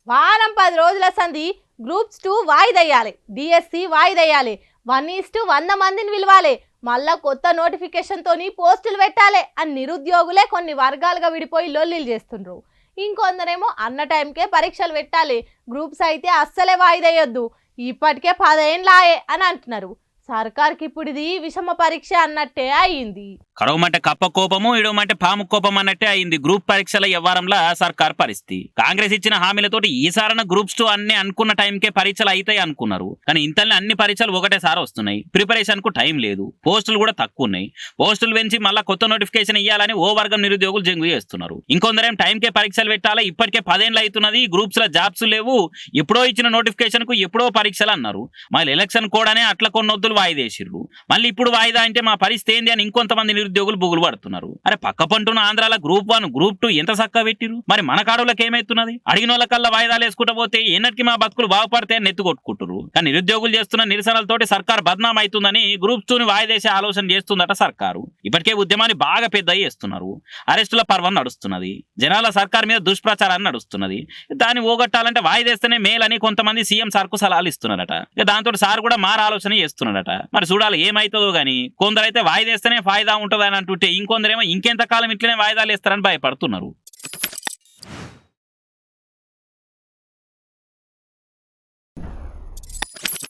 వారం 10 రోజుల సంధి గ్రూప్స్ 2 వాయిదయ్యాలి, డిఎస్సి వాయిదయ్యాలి, 1:100 మందిని పిలవాలి, మళ్ళా కొత్త నోటిఫికేషన్ తోని పోస్టులు పెట్టాలి అని నిరుద్యోగులే కొన్ని వర్గాలుగా విడిపోయి లొల్లిలు చేస్తుండ్రు. ఇంకొందరేమో అన్న టైంకే పరీక్షలు పెట్టాలి, గ్రూప్స్ అయితే అస్సలే వాయిదయ్యొద్దు, ఇప్పటికే 10 ఏండ్లాయే అని అంటున్నారు. సర్కార్కి ఇప్పుడు ఇది విషమ పరీక్ష అన్నట్టే అయింది. కరవమంటే కప్ప కోపము, ఇడవమంటే పాము కోపం అన్నట్టే అయింది గ్రూప్ పరీక్షల వ్యవహారంలో సర్కార్ పరిస్థితి. కాంగ్రెస్ ఇచ్చిన హామీలతోటి ఈసారన గ్రూప్స్ 2 అన్ని అనుకున్న టైంకే పరీక్షలు అవుతాయి అనుకున్నారు. కానీ ఇంతలో అన్ని పరీక్షలు ఒకటేసారి వస్తున్నాయి, ప్రిపరేషన్ కు టైం లేదు, పోస్టులు కూడా తక్కువ ఉన్నాయి. పోస్టులు పెంచి మళ్ళా కొత్త నోటిఫికేషన్ ఇవ్వాలని ఓ వర్గం నిరుద్యోగులు జంగు చేస్తున్నారు. ఇంకొందరేం టైంకే పరీక్షలు పెట్టాలా, ఇప్పటికే 10 ఏళ్ళు అవుతున్నది, గ్రూప్స్ లో జాబ్స్ లేవు, ఎప్పుడో ఇచ్చిన నోటిఫికేషన్ కు ఎప్పుడో పరీక్షలు అన్నారు. మళ్ళీ ఎలక్షన్ కూడానే అట్లా కొన్నొద్దులు వాయిదేసిర్రు. మళ్ళీ ఇప్పుడు వాయిదా అంటే మా పరిస్థితి ఏంది అని ఇంకొంతమంది నిరుద్యోగులు బుగులు పడుతున్నారు. అరే పక్క పంటున్న ఆంధ్రాల గ్రూప్ 1 గ్రూప్ 2 ఎంత చక్కగా పెట్టిరు, మరి మన కాడులకు ఏమైతున్నది? అడిగిన వాళ్ళకల్లా వాయిదాలు వేసుకుంటా పోతే ఎన్నటికి మా బతుకులు బాగుపడితే నెత్తు కొట్టుకుంటారు. కానీ నిరుద్యోగులు చేస్తున్న నిరసనలతోటి సర్కార్ బద్నాం అవుతుందని గ్రూప్ 2 వాయిదేసే ఆలోచన చేస్తుందట సర్కారు. ఇప్పటికే ఉద్యమాన్ని బాగా పెద్ద చేస్తున్నారు, అరెస్టుల పర్వం నడుస్తున్నది, జనాల సర్కార్ మీద దుష్ప్రచారాన్ని నడుస్తున్నది. దాన్ని ఓగొట్టాలంటే వాయిదేస్తేనే మేలని కొంతమంది సీఎం సార్ కు సలహాలు ఇస్తున్నారట. దాంతో సార్ కూడా మార ఆలోచన చేస్తున్నాడట. మరి చూడాలి ఏమైతుందో గానీ. కొందరైతే వాయిదేస్తేనే ఫాయిదా ఉంటదని అంటుంటే ఇంకొందరేమో ఇంకెంత కాలం ఇట్లనే వాయిదాలు వేస్తారని భయపడుతున్నారు.